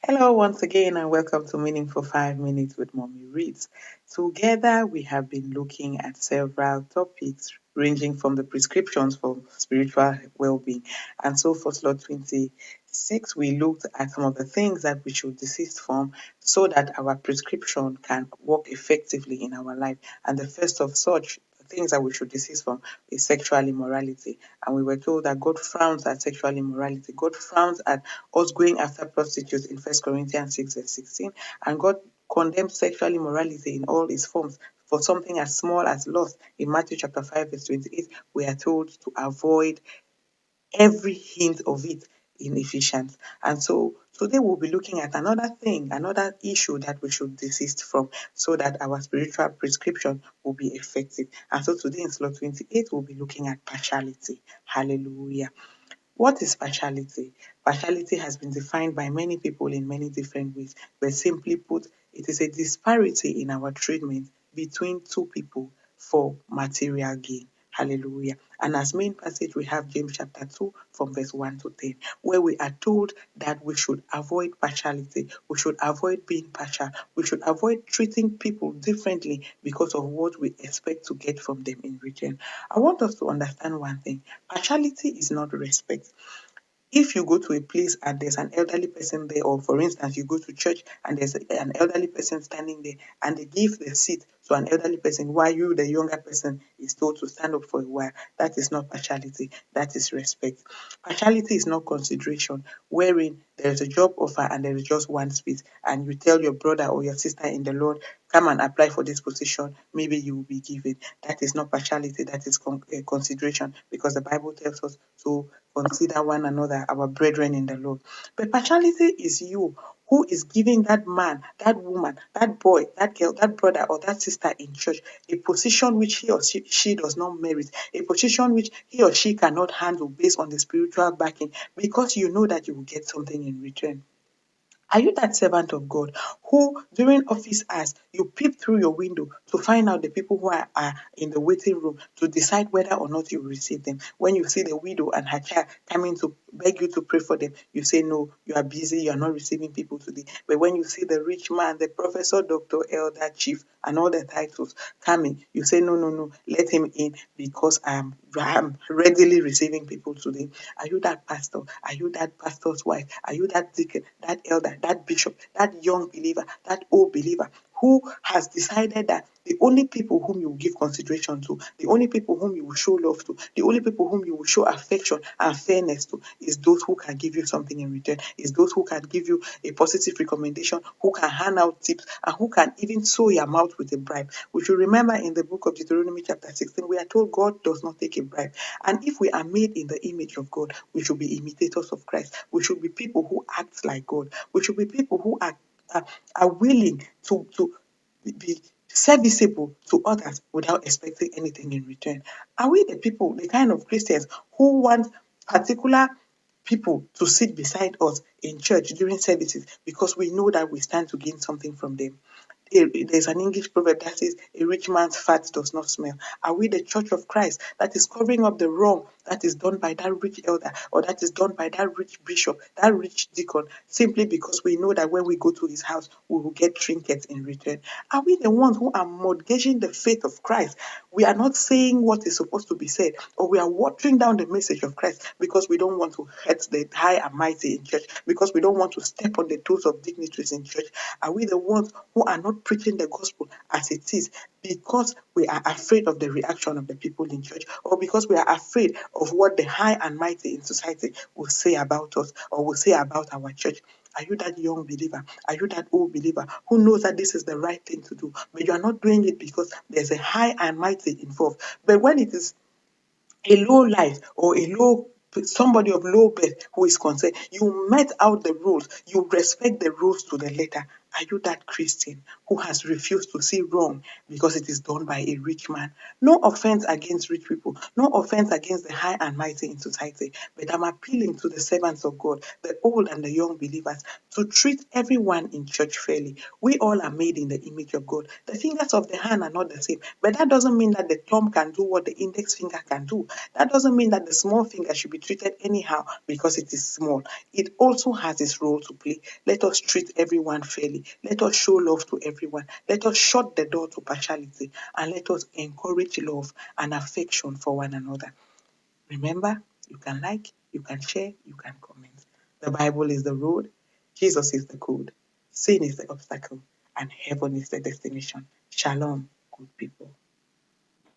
Hello, once again, and welcome to Meaningful 5 Minutes with Mommy Reads. Together, we have been looking at several topics ranging from the prescriptions for spiritual well being. And so, for slot 26, we looked at some of the things that we should desist from so that our prescription can work effectively in our life. And the first of such things that we should desist from is sexual immorality. And we were told that God frowns at sexual immorality. God frowns at us going after prostitutes in 1 Corinthians 6 verse 16. And God condemns sexual immorality in all its forms. For something as small as lust, in Matthew chapter 5 verse 28, we are told to avoid every hint of it in Ephesians. And so today we'll be looking at another thing, another issue that we should desist from so that our spiritual prescription will be effective. And so today in slot 28, we'll be looking at partiality. Hallelujah. What is partiality? Partiality has been defined by many people in many different ways, but simply put, it is a disparity in our treatment between two people for material gain. Hallelujah. And as main passage, we have James chapter 2 from verse 1 to 10, where we are told that we should avoid partiality. We should avoid being partial. We should avoid treating people differently because of what we expect to get from them in return. I want us to understand one thing. Partiality is not respect. If you go to a place and there's an elderly person there, or for instance, you go to church and there's an elderly person standing there and they give the seat to an elderly person while you, the younger person, is told to stand up for a while, that is not partiality, that is respect. Partiality is not consideration, wherein there is a job offer and there is just one space, and you tell your brother or your sister in the Lord, come and apply for this position, maybe you will be given. That is not partiality, that is consideration, because the Bible tells us to consider one another our brethren in the Lord. But partiality is you who is giving that man, that woman, that boy, that girl, that brother, or that sister in church a position which he or she does not merit, a position which he or she cannot handle based on the spiritual backing, because you know that you will get something in return. Are you that servant of God who, during office hours, you peep through your window to find out the people who are in the waiting room to decide whether or not you receive them? When you see the widow and her child coming to beg you to pray for them, you say, no, you are busy, you are not receiving people today. But when you see the rich man, the professor, doctor, elder, chief, and all the titles coming, you say, no, no, no, let him in because I'm readily receiving people today. Are you that pastor? Are you that pastor's wife? Are you that deacon, that elder, that bishop, that young believer, that old believer who has decided that the only people whom you will give consideration to, the only people whom you will show love to, the only people whom you will show affection and fairness to is those who can give you something in return, is those who can give you a positive recommendation, who can hand out tips, and who can even sow your mouth with a bribe. We should remember in the book of Deuteronomy chapter 16, we are told God does not take a bribe. And if we are made in the image of God, we should be imitators of Christ. We should be people who act like God. We should be people who are willing to be serviceable to others without expecting anything in return. Are we the people, the kind of Christians who want particular people to sit beside us in church during services because we know that we stand to gain something from them? There's an English proverb that says, a rich man's fat does not smell. Are we the church of Christ that is covering up the wrong that is done by that rich elder or that is done by that rich bishop, that rich deacon, simply because we know that when we go to his house, we will get trinkets in return? Are we the ones who are mortgaging the faith of Christ? We are not saying what is supposed to be said, or we are watering down the message of Christ because we don't want to hurt the high and mighty in church, because we don't want to step on the toes of dignitaries in church. Are we the ones who are not preaching the gospel as it is because we are afraid of the reaction of the people in church, or because we are afraid of what the high and mighty in society will say about us or will say about our church? Are you that young believer? Are you that old believer who knows that this is the right thing to do, but you are not doing it because there's a high and mighty involved? But when it is a low life or a low somebody of low birth who is concerned, you met out the rules, you respect the rules to the letter. Are you that Christian who has refused to see wrong because it is done by a rich man. No offense against rich people, no offense against the high and mighty in society, but I'm appealing to the servants of God, the old and the young believers, to treat everyone in church fairly. We all are made in the image of God. The fingers of the hand are not the same, but that doesn't mean that the thumb can do what the index finger can do. That doesn't mean that the small finger should be treated anyhow because it is small. It also has its role to play. Let us treat everyone fairly. Let us show love to everyone. Let us shut the door to partiality, and let us encourage love and affection for one another. Remember, you can like, you can share, you can comment. The Bible is the road, Jesus is the code, sin is the obstacle, and heaven is the destination. Shalom, good people.